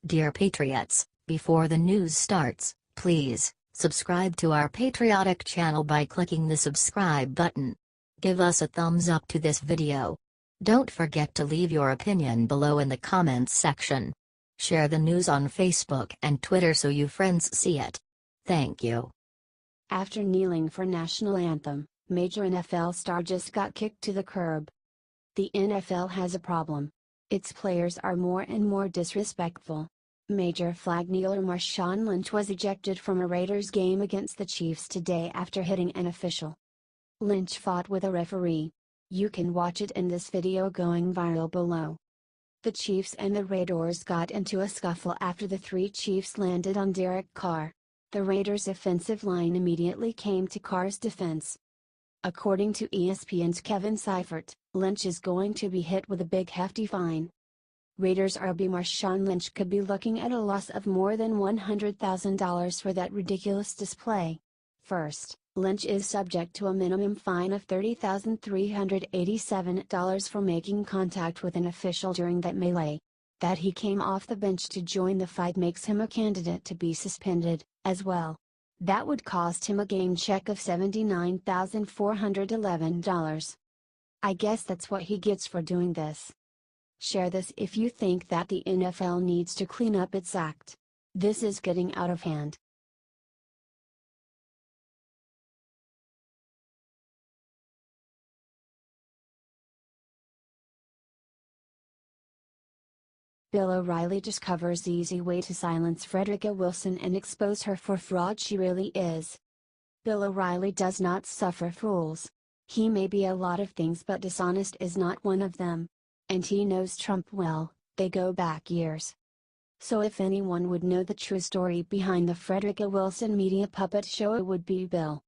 Dear Patriots, before the news starts, please subscribe to our patriotic channel by clicking the subscribe button. Give us a thumbs up to this video. Don't forget to leave your opinion below in the comments section. Share the news on Facebook and Twitter so you friends see it. Thank you. After kneeling for national anthem, major NFL star just got kicked to the curb. The NFL has a problem. Its players are more and more disrespectful. Major flag kneeler Marshawn Lynch was ejected from a Raiders game against the Chiefs today after hitting an official. Lynch fought with a referee. You can watch it in this video going viral below. The Chiefs and the Raiders got into a scuffle after the three Chiefs landed on Derek Carr. The Raiders' offensive line immediately came to Carr's defense. According to ESPN's Kevin Seifert, Lynch is going to be hit with a big hefty fine. Raiders RB Marshawn Lynch could be looking at a loss of more than $100,000 for that ridiculous display. First, Lynch is subject to a minimum fine of $30,387 for making contact with an official during that melee. That he came off the bench to join the fight makes him a candidate to be suspended, as well. That would cost him a game check of $79,411. I guess that's what he gets for doing this. Share this if you think that the NFL needs to clean up its act. This is getting out of hand. Bill O'Reilly discovers the easy way to silence Frederica Wilson and expose her for fraud she really is. Bill O'Reilly does not suffer fools. He may be a lot of things, but dishonest is not one of them. And he knows Trump well. They go back years. So if anyone would know the true story behind the Frederica Wilson media puppet show, it would be Bill.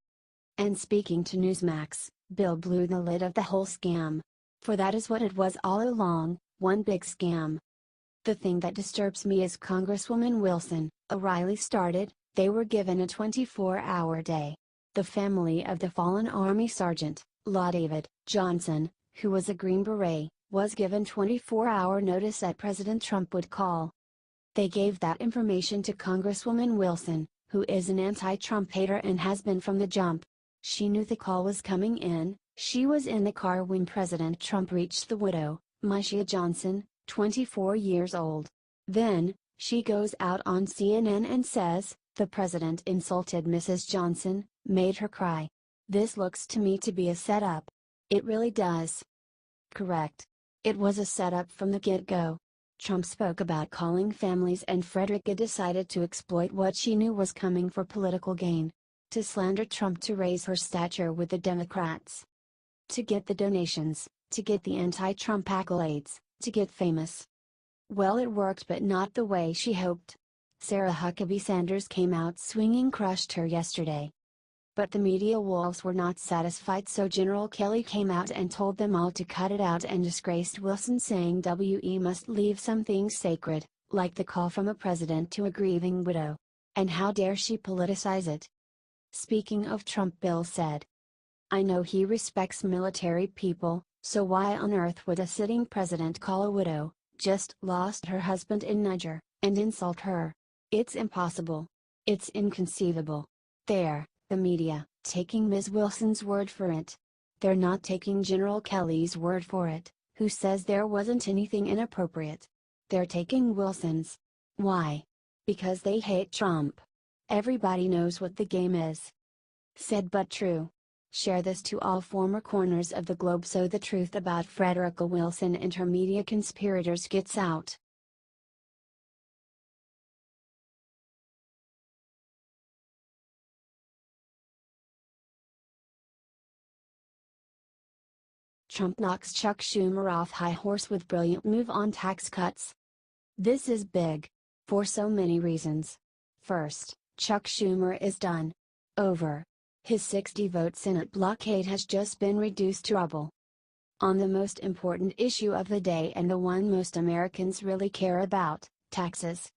And speaking to Newsmax, Bill blew the lid of the whole scam. For that is what it was all along, one big scam. The thing that disturbs me is Congresswoman Wilson. O'Reilly started, they were given a 24-hour day. The family of the fallen Army Sergeant, Law David Johnson, who was a Green Beret, was given 24-hour notice that President Trump would call. They gave that information to Congresswoman Wilson, who is an anti-Trump hater and has been from the jump. She knew the call was coming in. She was in the car when President Trump reached the widow, Marshawn Johnson, 24 years old. Then, she goes out on CNN and says, "The president insulted Mrs. Johnson, made her cry. This looks to me to be a setup." It really does. Correct. It was a setup from the get-go. Trump spoke about calling families and Frederica decided to exploit what she knew was coming for political gain. To slander Trump to raise her stature with the Democrats. To get the donations, to get the anti-Trump accolades, to get famous. Well, it worked, but not the way she hoped. Sarah Huckabee Sanders came out swinging, crushed her yesterday. But the media wolves were not satisfied, so General Kelly came out and told them all to cut it out and disgraced Wilson, saying we must leave some things sacred, like the call from a president to a grieving widow. And how dare she politicize it? Speaking of Trump, Bill said, "I know he respects military people, so why on earth would a sitting president call a widow, just lost her husband in Niger, and insult her? It's impossible. It's inconceivable." There, the media, taking Ms. Wilson's word for it. They're not taking General Kelly's word for it, who says there wasn't anything inappropriate. They're taking Wilson's. Why? Because they hate Trump. Everybody knows what the game is. Said but true. Share this to all former corners of the globe so the truth about Frederica Wilson and her media conspirators gets out. Trump knocks Chuck Schumer off high horse with brilliant move on tax cuts. This is big. For so many reasons. First, Chuck Schumer is done. Over. His 60-vote Senate blockade has just been reduced to rubble. On the most important issue of the day and the one most Americans really care about, taxes.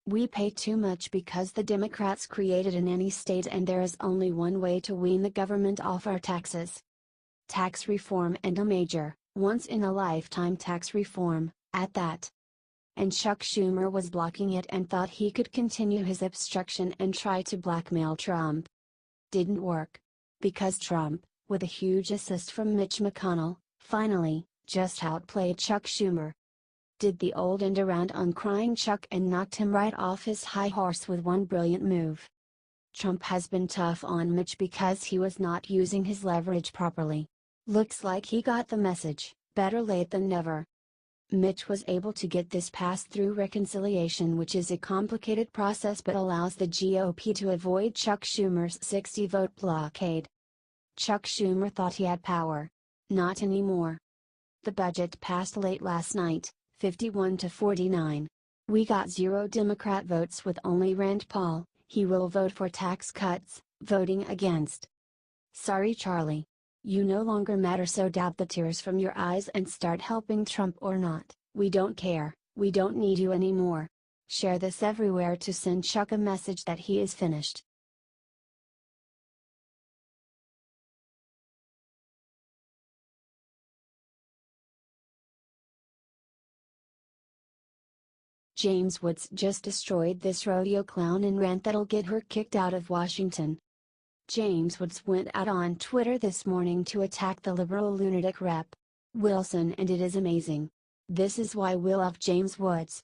We pay too much because the Democrats created a nanny state and there is only one way to wean the government off our taxes. Tax reform, and a major, once-in-a-lifetime tax reform, at that. and Chuck Schumer was blocking it and thought he could continue his obstruction and try to blackmail Trump. Didn't work. Because Trump, with a huge assist from Mitch McConnell, finally, just outplayed Chuck Schumer. Did the old end around on crying Chuck and knocked him right off his high horse with one brilliant move. Trump has been tough on Mitch because he was not using his leverage properly. Looks like he got the message, better late than never. Mitch was able to get this passed through reconciliation, which is a complicated process but allows the GOP to avoid Chuck Schumer's 60-vote blockade. Chuck Schumer thought he had power. Not anymore. The budget passed late last night, 51-49. We got 0 Democrat votes with only Rand Paul. He will vote for tax cuts, voting against. Sorry Charlie. You no longer matter, so dab the tears from your eyes and start helping Trump or not, we don't care, we don't need you anymore. Share this everywhere to send Chuck a message that he is finished. James Woods just destroyed this rodeo clown in rant that'll get her kicked out of Washington. James Woods went out on Twitter this morning to attack the liberal lunatic Rep. Wilson, and it is amazing. This is why we love James Woods.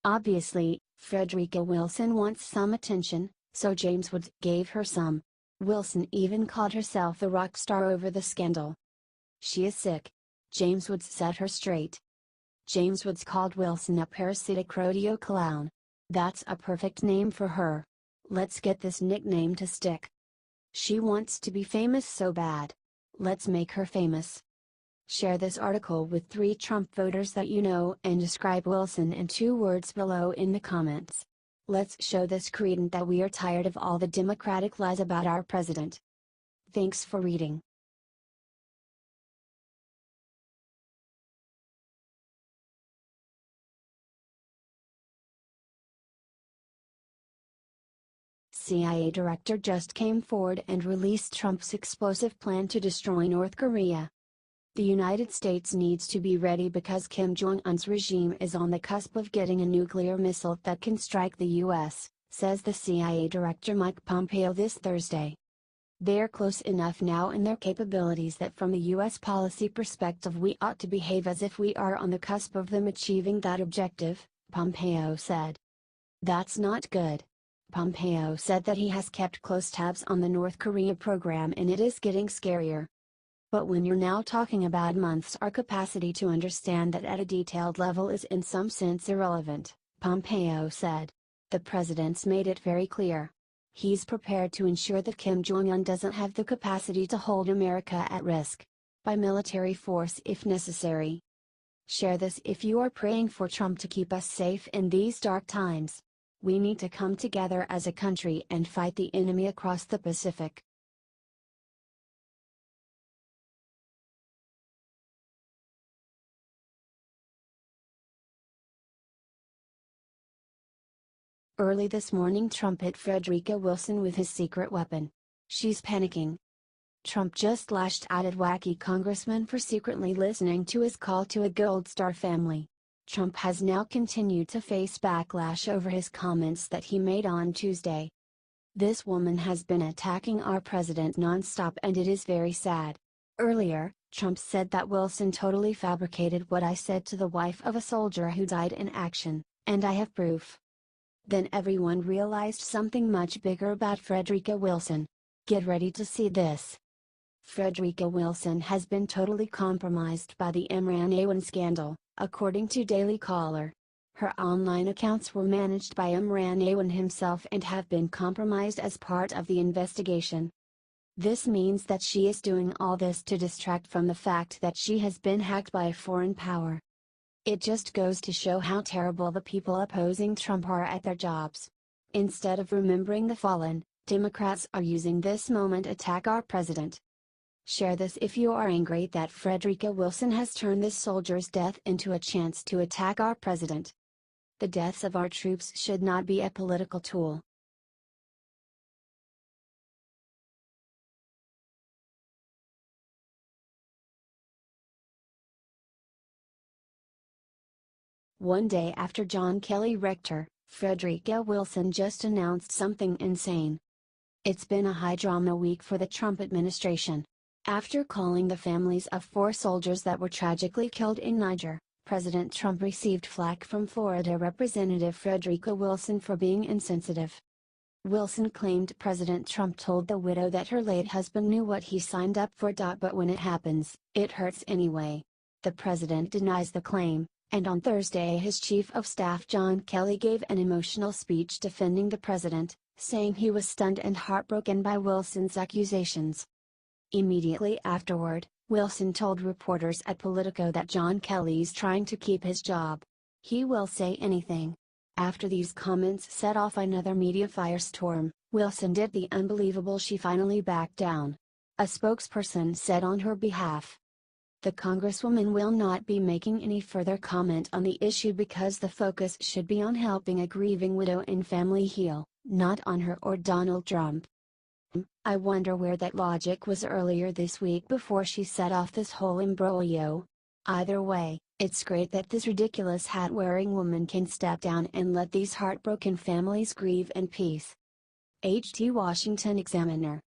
Obviously, Frederica Wilson wants some attention, so James Woods gave her some. Wilson even called herself a rock star over the scandal. She is sick. James Woods set her straight. James Woods called Wilson a parasitic rodeo clown. That's a perfect name for her. Let's get this nickname to stick. She wants to be famous so bad. Let's make her famous. Share this article with 3 Trump voters that you know and describe Wilson in 2 words below in the comments. Let's show this cretin that we are tired of all the Democratic lies about our president. Thanks for reading. CIA director just came forward and released Trump's explosive plan to destroy North Korea. The United States needs to be ready because Kim Jong-un's regime is on the cusp of getting a nuclear missile that can strike the U.S., says the CIA director Mike Pompeo this Thursday. They're close enough now in their capabilities that from the U.S. policy perspective we ought to behave as if we are on the cusp of them achieving that objective, Pompeo said. That's not good. Pompeo said that he has kept close tabs on the North Korea program and it is getting scarier. But when you're now talking about months, our capacity to understand that at a detailed level is in some sense irrelevant, Pompeo said. The president's made it very clear. He's prepared to ensure that Kim Jong-un doesn't have the capacity to hold America at risk. By military force if necessary. Share this if you are praying for Trump to keep us safe in these dark times. We need to come together as a country and fight the enemy across the Pacific. Early this morning, Trump hit Frederica Wilson with his secret weapon. She's panicking. Trump just lashed out at wacky congressman for secretly listening to his call to a Gold Star family. Trump has now continued to face backlash over his comments that he made on Tuesday. This woman has been attacking our president nonstop and it is very sad. Earlier, Trump said that Wilson totally fabricated what I said to the wife of a soldier who died in action, and I have proof. Then everyone realized something much bigger about Frederica Wilson. Get ready to see this. Frederica Wilson has been totally compromised by the Imran scandal, according to Daily Caller. Her online accounts were managed by Imran himself and have been compromised as part of the investigation. This means that she is doing all this to distract from the fact that she has been hacked by a foreign power. It just goes to show how terrible the people opposing Trump are at their jobs. Instead of remembering the fallen, Democrats are using this moment to attack our president. Share this if you are angry that Frederica Wilson has turned this soldier's death into a chance to attack our president. The deaths of our troops should not be a political tool. One day after John Kelly wrecked her, Frederica Wilson just announced something insane. It's been a high-drama week for the Trump administration. After calling the families of 4 soldiers that were tragically killed in Niger, President Trump received flack from Florida Representative Frederica Wilson for being insensitive. Wilson claimed President Trump told the widow that her late husband knew what he signed up for. But when it happens, it hurts anyway. The president denies the claim, and on Thursday his chief of staff John Kelly gave an emotional speech defending the president, saying he was stunned and heartbroken by Wilson's accusations. Immediately afterward, Wilson told reporters at Politico that John Kelly's trying to keep his job. He will say anything. After these comments set off another media firestorm, Wilson did the unbelievable: she finally backed down. A spokesperson said on her behalf, "The Congresswoman will not be making any further comment on the issue because the focus should be on helping a grieving widow and family heal, not on her or Donald Trump." I wonder where that logic was earlier this week before she set off this whole imbroglio. Either way, it's great that this ridiculous hat-wearing woman can step down and let these heartbroken families grieve in peace. HT Washington Examiner.